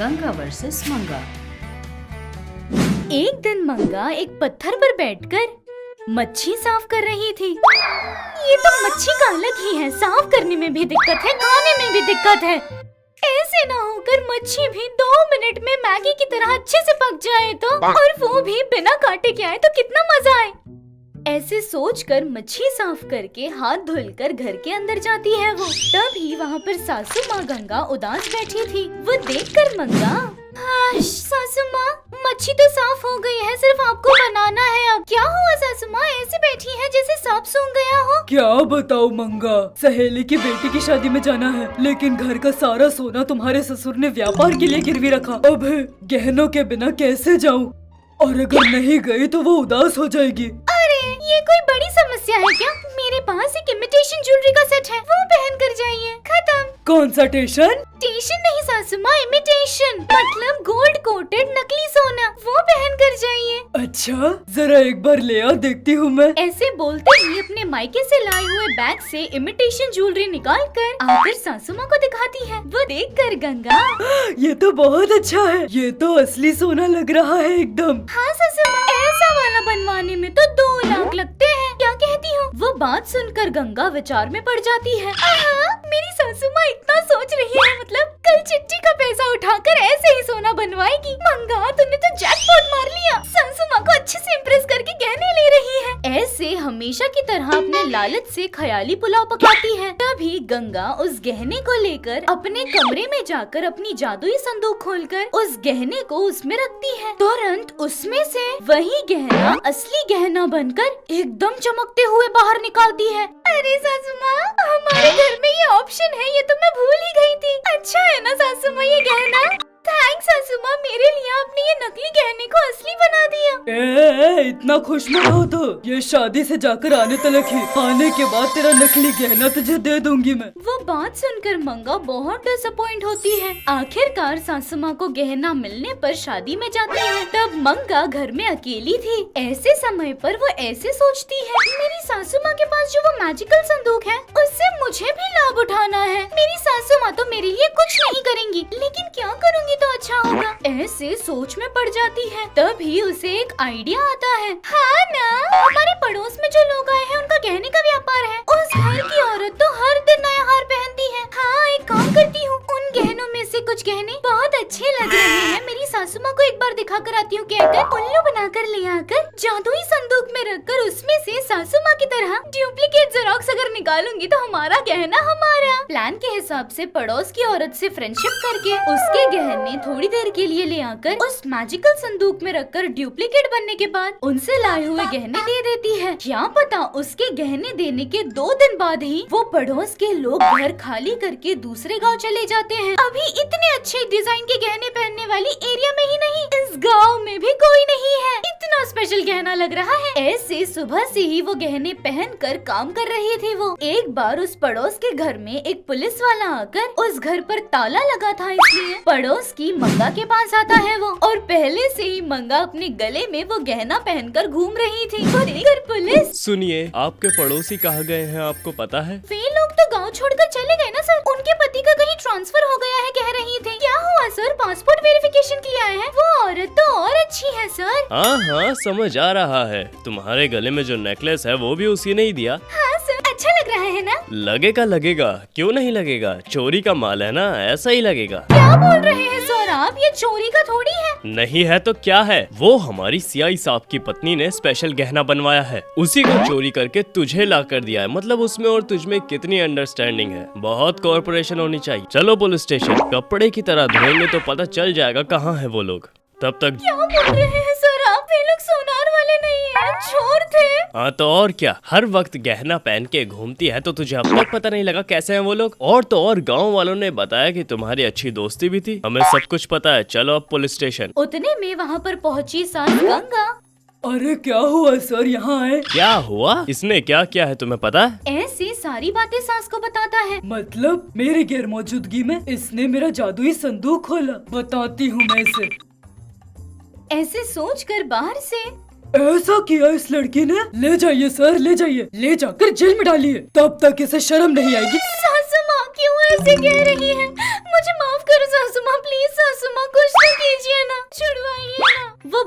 Ganga versus मंगा। एक दिन मंगा एक पत्थर पर बैठकर मच्छी साफ कर रही थी। ये तो मच्छी का अलग ही है, साफ करने में भी दिक्कत है, खाने में भी दिक्कत है। ऐसे ना होकर मच्छी भी 2 मिनट में मैगी की तरह अच्छे से पक जाए तो, और वो भी बिना काटे के आए तो कितना मजा आए। ऐसे सोचकर मच्छी साफ करके हाथ धुलकर घर के अंदर जाती है वो। तभी वहाँ पर सासू माँ गंगा उदास बैठी थी। वो देखकर मंगा, सासू माँ मच्छी तो साफ हो गई है, सिर्फ आपको बनाना है। अब क्या हुआ सासू माँ, ऐसे बैठी है जैसे सांप सूंघ गया हो। क्या बताओ मंगा, सहेली की बेटी की शादी में जाना है, लेकिन घर का सारा सोना तुम्हारे ससुर ने व्यापार के लिए गिरवी रखा। अब गहनों के बिना कैसे जाऊँ, और अगर नहीं गई तो वो उदास हो जाएगी। अरे ये कोई बड़ी समस्या है क्या? मेरे पास एक इमिटेशन ज्वेलरी का सेट है, वो पहन कर जाइए, खत्म। कौन सा टेशन? टेशन नहीं सासू माँ, इमिटेशन मतलब गोल्ड कोटेड नकली सोना, वो पहन कर जाइए। अच्छा जरा एक बार ले आ, देखती हूँ मैं। ऐसे बोलते ही अपने मायके से लाए हुए बैग से इमिटेशन ज्वेलरी निकाल कर आकर सासू माँ को दिखाती है। वो देख कर गंगा, ये तो बहुत अच्छा है, ये तो असली सोना लग रहा है एकदम। हाँ सासू माँ, ऐसा वाला बनवाने में तो 2 लाख लगते हैं, क्या कहती हो? वो बात सुनकर गंगा विचार में पड़ जाती है। मेरी सासू माँ इतना सोच रही है, मतलब कल चिट्ठी का पैसा उठाकर ऐसे ही सोना बनवाएगी। मंगा तूने तो जैकपॉट मार लिया, सासू माँ को अच्छे से इम्प्रेस करके गहने ले रही है। ऐसे हमेशा की तरह अपने लालच से ख्याली पुलाव पकाती है। तभी गंगा उस गहने को लेकर अपने कमरे में जाकर अपनी जादुई संदूक खोलकर उस गहने को उसमें रखती है। तुरंत उसमें से वही गहना असली गहना बनकर एकदम चमकते हुए बाहर निकालती है। अरे सासू माँ, हमारे घर में ये ऑप्शन है, ये तो मैं भूल ही गई थी। अच्छा है ना सासू माँ ये गहना? थैंक्स सासू माँ, मेरे लिए आपने ये नकली गहने को असली बना दिया। इतना खुश मत हो तो, ये शादी से जाकर आने तक ही, आने के बाद तेरा नकली गहना तुझे दे दूंगी मैं। वो बात सुनकर मंगा बहुत डिसअपॉइंट होती है। आखिरकार सासू माँ को गहना मिलने पर शादी में जाती है। तब मंगा घर में अकेली थी। ऐसे समय पर वो ऐसे सोचती है, मेरी सासू माँ के पास जो वो मैजिकल संदूक है, उससे मुझे भी लाभ उठाना है। मेरी सासू माँ तो मेरे लिए कुछ नहीं करेंगी, लेकिन क्या करूँगी तो अच्छा होगा। ऐसे सोच में पड़ जाती है। तभी उसे एक आइडिया आता है। हाँ ना, हमारे पड़ोस में जो लोग आए हैं उनका गहने का व्यापार है। उस घर की औरत तो हर दिन नया हार पहनती है। हाँ, एक काम करती हूँ, उन गहनों में से कुछ गहने बहुत अच्छे लग रहे हैं, मेरी सासू माँ को एक बार दिखा कर आती हूँ, कहकर उल्लू बनाकर ले आकर जादुई संदूक में रखकर उसमें से सासू माँ की तरह डुप्लीकेट जेरॉक्स अगर निकालूंगी तो हमारा गहना हमारा। प्लान के हिसाब से पड़ोस की औरत से फ्रेंडशिप करके उसके गहने थोड़ी देर के लिए ले आकर उस मैजिकल संदूक में रखकर डुप्लीकेट बनने के बाद उनसे लाए हुए गहने दे देती है। क्या पता उसके गहने देने के 2 दिन बाद ही वो पड़ोस के लोग घर खाली करके दूसरे गांव चले जाते हैं। अभी इतने अच्छे डिजाइन के गहने पहनने वाली एरिया में ही नहीं, इस गांव में भी कोई नहीं है। इतना स्पेशल गहना लग रहा है। ऐसे सुबह से ही वो गहने पहन कर काम कर रही थी। वो एक बार उस पड़ोस के घर में एक पुलिस वाला आकर उस घर पर ताला लगा था, इसलिए पड़ोस की मंगा के पास आता है वो, और पहले से ही मंगा अपने गले में वो गहना पहनकर घूम रही थी। वो देखकर पुलिस, सुनिए, आपके पड़ोसी कहाँ गए हैं आपको पता है? वे लोग तो गांव छोड़कर चले गए ना सर, उनके पति का कहीं ट्रांसफर हो गया है कह रही थी। क्या हुआ सर, पासपोर्ट वेरिफिकेशन के लिए आए हैं? वो औरत तो और अच्छी है सर। हाँ समझ आ रहा है, तुम्हारे गले में जो नेकलेस है वो भी उसी ने ही दिया। हाँ सर, अच्छा लग रहा है ना? लगेगा, क्यों नहीं लगेगा, चोरी का माल है ना, ऐसा ही लगेगा। क्या बोल रहे हैं सर आप, ये चोरी का थोड़ी है। नहीं है तो क्या है, वो हमारी सीआई साहब की पत्नी ने स्पेशल गहना बनवाया है, उसी को चोरी करके तुझे ला कर दिया है। मतलब उसमें और तुझमें कितनी अंडरस्टैंडिंग है, बहुत कॉर्पोरेशन होनी चाहिए। चलो पुलिस स्टेशन, कपड़े की तरह धोएंगे तो पता चल जाएगा कहाँ है वो लोग। तब तक क्या बोल रहे हैं सर आप, वे लोग सोनार वाले नहीं है, चोर थे। हाँ तो और क्या, हर वक्त गहना पहन के घूमती है तो तुझे अब तक पता नहीं लगा कैसे हैं वो लोग? और तो और गांव वालों ने बताया कि तुम्हारी अच्छी दोस्ती भी थी, हमें सब कुछ पता है। चलो अब पुलिस स्टेशन। उतने में वहाँ पर पहुँची सास गंगा। अरे क्या हुआ सर, यहाँ आए? क्या हुआ, इसने क्या किया है तुम्हें पता है? ऐसी सारी बातें सास को बताता है। मतलब मेरी गैर मौजूदगी में इसने मेरा जादुई संदूक खोला, बताती हूँ मैं इसे। ऐसे सोचकर बाहर से, ऐसा किया इस लड़की ने? ले जाइए सर, ले जाइए, ले जाकर जेल में डालिए, तब तक इसे शर्म नहीं आएगी। सासू माँ क्यों ऐसे कह रही है? मुझे माफ करो सासू माँ, प्लीज सासू माँ,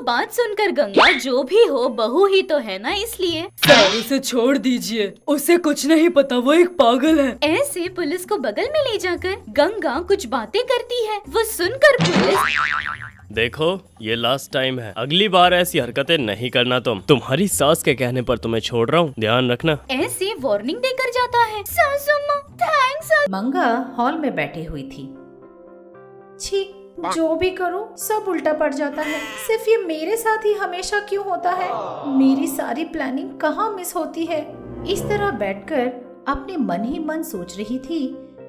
बात सुनकर गंगा जो भी हो बहू ही तो है ना, इसलिए सर उसे छोड़ दीजिए, उसे कुछ नहीं पता, वो एक पागल है। ऐसे पुलिस को बगल में ले जाकर गंगा कुछ बातें करती है। वो सुनकर पुलिस देखो ये लास्ट टाइम है, अगली बार ऐसी हरकतें नहीं करना। तुम्हारी सास के कहने पर तुम्हें छोड़ रहा हूँ, ध्यान रखना। ऐसे वार्निंग देकर जाता है। सासू माँ थैंक्स। मंगा हॉल में बैठी हुई थी। छी, जो भी करो सब उल्टा पड़ जाता है। सिर्फ ये मेरे साथ ही हमेशा क्यों होता है? मेरी सारी प्लानिंग कहाँ मिस होती है? इस तरह बैठकर अपने मन ही मन सोच रही थी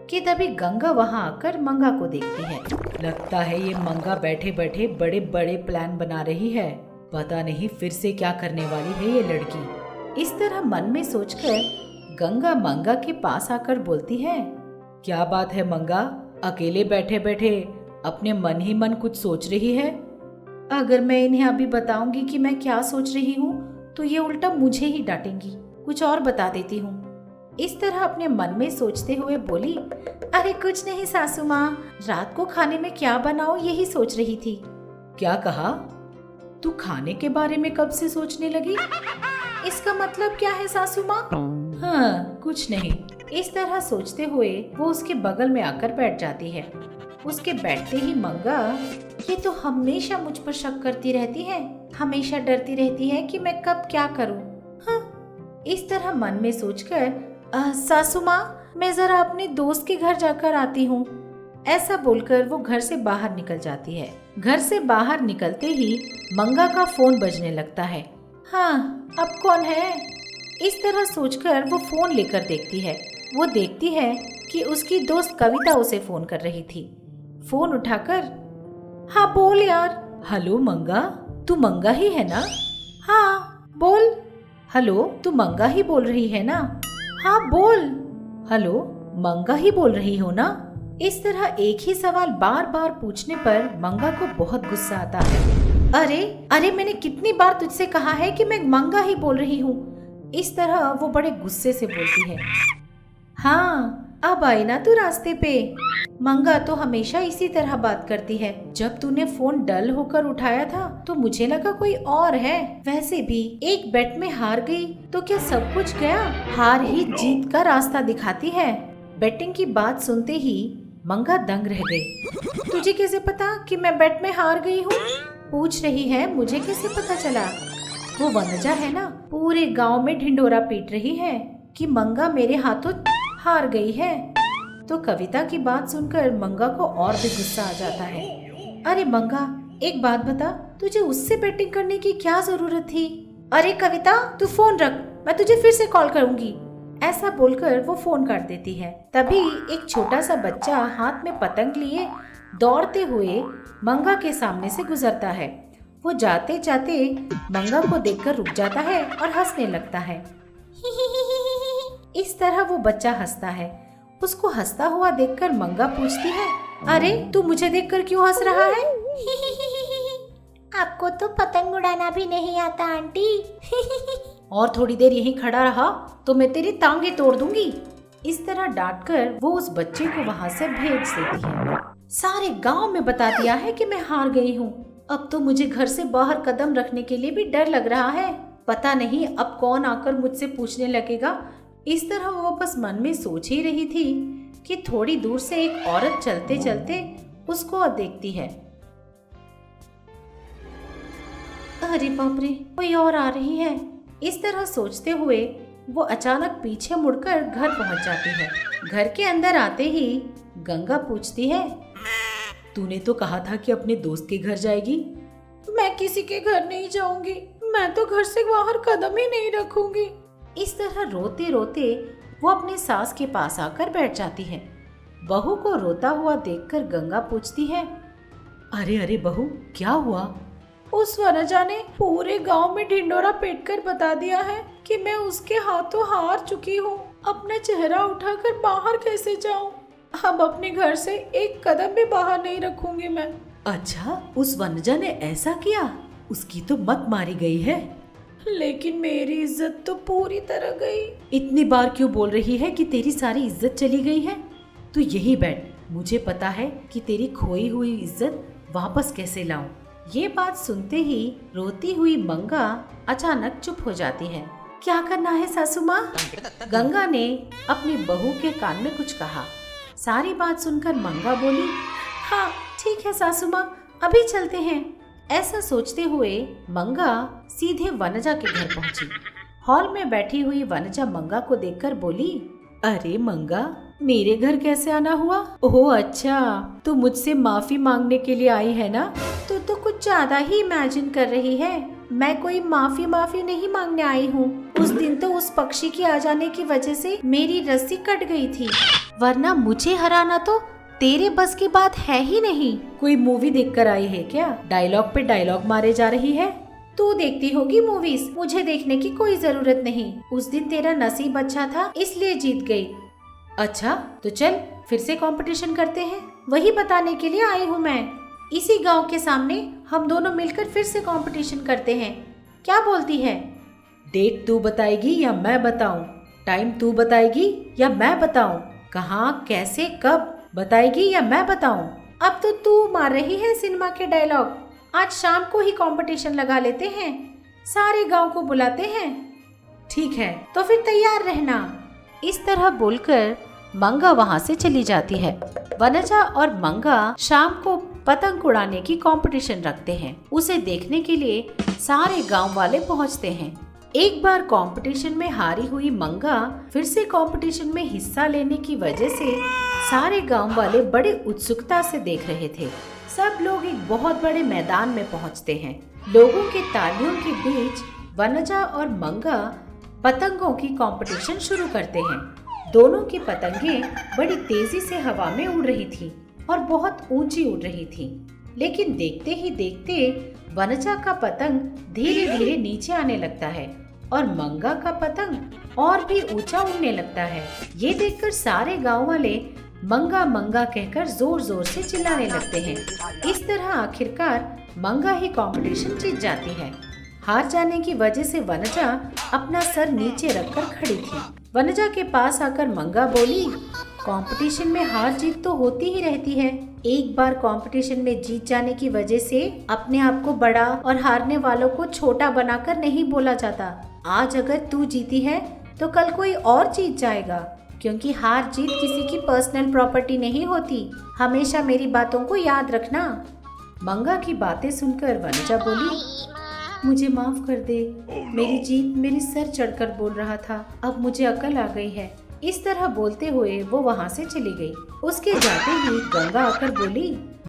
कि तभी गंगा वहाँ आकर मंगा को देखती है। लगता है ये मंगा बैठे बैठे बड़े बड़े प्लान बना रही है। पता नहीं फिर से क्या करने वाली है ये लड़की। इस तरह मन में सोचकर गंगा मंगा के पास आकर बोलती है, क्या बात है मंगा, अकेले बैठे बैठे अपने मन ही मन कुछ सोच रही है? अगर मैं इन्हें अभी बताऊंगी कि मैं क्या सोच रही हूँ तो ये उल्टा मुझे ही डांटेंगी। कुछ और बता देती हूँ। इस तरह अपने मन में सोचते हुए बोली, अरे कुछ नहीं सासू माँ, रात को खाने में क्या बनाऊं यही सोच रही थी। क्या कहा? तू खाने के बारे में कब से सोचने लगी? इसका मतलब क्या है सासू माँ? हाँ कुछ नहीं। इस तरह सोचते हुए वो उसके बगल में आकर बैठ जाती है। उसके बैठते ही मंगा, ये तो हमेशा मुझ पर शक करती रहती है, हमेशा डरती रहती है कि मैं कब क्या करूं। हाँ। इस तरह मन में सोचकर सासू माँ, मैं जरा अपने दोस्त के घर जाकर आती हूँ। ऐसा बोलकर वो घर से बाहर निकल जाती है। घर से बाहर निकलते ही मंगा का फोन बजने लगता है। हाँ, अब कौन है? इस तरह सोचकर वो फोन लेकर देखती है। वो देखती है कि उसकी दोस्त कविता उसे फोन कर रही थी। फोन उठाकर, हाँ बोल यार। हेलो मंगा, तू मंगा ही है ना? हाँ बोल। हेलो, तू मंगा ही बोल रही है ना? हाँ बोल। हेलो, मंगा ही बोल रही हो ना? इस तरह एक ही सवाल बार बार पूछने पर मंगा को बहुत गुस्सा आता है। अरे मैंने कितनी बार तुझसे कहा है कि मैं मंगा ही बोल रही हूँ। इस तरह वो बड़े गुस्से से बोलती है। हाँ, अब आई ना तू रास्ते पे। मंगा तो हमेशा इसी तरह बात करती है। जब तूने फोन डल होकर उठाया था तो मुझे लगा कोई और है। वैसे भी एक बेट में हार गई तो क्या सब कुछ गया? हार ही जीत का रास्ता दिखाती है। बेटिंग की बात सुनते ही मंगा दंग रह गई। तुझे कैसे पता कि मैं बेट में हार गई हूँ? पूछ रही है, मुझे कैसे पता चला? वो वनजा है ना, पूरे गाँव में ढिंडोरा पीट रही है कि मंगा मेरे हाथों हार गई है। तो कविता की बात सुनकर मंगा को और भी गुस्सा आ जाता है। अरे मंगा, एक बात बता, तुझे उससे बैटिंग करने की क्या जरूरत थी? अरे कविता, तू फोन रख, मैं तुझे फिर से कॉल करूंगी। ऐसा बोलकर वो फोन काट देती है। तभी एक छोटा सा बच्चा हाथ में पतंग लिए दौड़ते हुए मंगा के सामने से गुजरता है। वो जाते जाते मंगा को देखकर रुक जाता है और हंसने लगता है। इस तरह वो बच्चा हंसता है। उसको हंसता हुआ देखकर मंगा पूछती है, अरे तू मुझे देखकर क्यों हंस रहा है? आपको तो पतंग उड़ाना भी नहीं आता आंटी। और थोड़ी देर यहीं खड़ा रहा तो मैं तेरी टांगे तोड़ दूंगी। इस तरह डांटकर वो उस बच्चे को वहाँ से भेज देती है। सारे गांव में बता दिया है कि मैं हार गई हूँ। अब तो मुझे घर से बाहर कदम रखने के लिए भी डर लग रहा है। पता नहीं अब कौन आकर मुझसे पूछने लगेगा। इस तरह वो बस मन में सोच ही रही थी कि थोड़ी दूर से एक औरत चलते चलते उसको देखती है। अरे बाप रे, कोई और आ रही है। इस तरह सोचते हुए वो अचानक पीछे मुड़कर घर पहुंच जाती है। घर के अंदर आते ही गंगा पूछती है, तूने तो कहा था कि अपने दोस्त के घर जाएगी। मैं किसी के घर नहीं जाऊंगी, मैं तो घर से बाहर कदम ही नहीं रखूंगी। इस तरह रोते रोते वो अपने सास के पास आकर बैठ जाती है। बहू को रोता हुआ देखकर गंगा पूछती है, अरे बहू, क्या हुआ? उस वनजा ने पूरे गांव में ढिंडोरा पीटकर बता दिया है कि मैं उसके हाथों हार चुकी हूँ। अपना चेहरा उठाकर बाहर कैसे जाऊँ? अब अपने घर से एक कदम भी बाहर नहीं रखूंगी मैं। अच्छा, उस वनजा ने ऐसा किया? उसकी तो मत मारी गई है। लेकिन मेरी इज्जत तो पूरी तरह गई। इतनी बार क्यों बोल रही है कि तेरी सारी इज्जत चली गई है? तू यही बैठ, मुझे पता है कि तेरी खोई हुई इज्जत वापस कैसे लाऊं। ये बात सुनते ही रोती हुई मंगा अचानक चुप हो जाती है। क्या करना है सासू माँ? गंगा ने अपनी बहू के कान में कुछ कहा। सारी बात सुनकर मंगा बोली, हाँ ठीक है सासू माँ, अभी चलते हैं। ऐसा सोचते हुए मंगा सीधे वनजा के घर पहुंची। हॉल में बैठी हुई वनजा मंगा को देखकर बोली, अरे मंगा, मेरे घर कैसे आना हुआ? ओह अच्छा, तू मुझसे माफी मांगने के लिए आई है ना? तो कुछ ज्यादा ही इमेजिन कर रही है। मैं कोई माफी नहीं मांगने आई हूँ। उस दिन तो उस पक्षी के आ जाने की वजह से मेरी रस्सी कट गई थी, वरना मुझे हराना तो तेरे बस की बात है ही नहीं। कोई मूवी देखकर आई है क्या? डायलॉग पे डायलॉग मारे जा रही है। तू देखती होगी मूवीज, मुझे देखने की कोई जरूरत नहीं। उस दिन तेरा नसीब अच्छा था इसलिए जीत गई। अच्छा तो चल फिर से कंपटीशन करते हैं, वही बताने के लिए आई हूँ मैं। इसी गांव के सामने हम दोनों मिलकर फिर से कंपटीशन करते हैं, क्या बोलती है? डेट तू बताएगी या मैं बताऊं? टाइम तू बताएगी या मैं बताऊं? कहाँ, कैसे, कब बताएगी या मैं बताऊं? अब तो तू मार रही है सिनेमा के डायलॉग। आज शाम को ही कंपटीशन लगा लेते हैं, सारे गांव को बुलाते हैं। ठीक है तो फिर तैयार रहना। इस तरह बोलकर मंगा वहाँ से चली जाती है। वनजा और मंगा शाम को पतंग उड़ाने की कंपटीशन रखते हैं। उसे देखने के लिए सारे गांव वाले पहुँचते हैं। एक बार कंपटीशन में हारी हुई मंगा फिर से कंपटीशन में हिस्सा लेने की वजह से सारे गांव वाले बड़े उत्सुकता से देख रहे थे। सब लोग एक बहुत बड़े मैदान में पहुंचते हैं। लोगों के तालियों के बीच वनजा और मंगा पतंगों की कंपटीशन शुरू करते हैं। दोनों की पतंगें बड़ी तेजी से हवा में उड़ रही थी और बहुत ऊंची उड़ रही थी। लेकिन देखते ही देखते वनजा का पतंग धीरे धीरे नीचे आने लगता है और मंगा का पतंग और भी ऊंचा उड़ने लगता है। ये देखकर सारे गांव वाले मंगा मंगा कहकर जोर जोर से चिल्लाने लगते हैं। इस तरह आखिरकार मंगा ही कंपटीशन जीत जाती है। हार जाने की वजह से वनजा अपना सर नीचे रखकर खड़ी थी। वनजा के पास आकर मंगा बोली, कंपटीशन में हार जीत तो होती ही रहती है। एक बार कंपटीशन में जीत जाने की वजह से अपने आप को बड़ा और हारने वालों को छोटा बनाकर नहीं बोला जाता। आज अगर तू जीती है तो कल कोई और जीत जाएगा, क्योंकि हार जीत किसी की पर्सनल प्रॉपर्टी नहीं होती। हमेशा मेरी बातों को याद रखना। मंगा की बातें सुनकर वनजा बोली, मुझे माफ कर दे, मेरी जीत मेरे सर चढ़कर बोल रहा था, अब मुझे अकल आ गई है। इस तरह बोलते हुए वो वहाँ से चली गई। उसके जाते ही गंगा आकर बोली,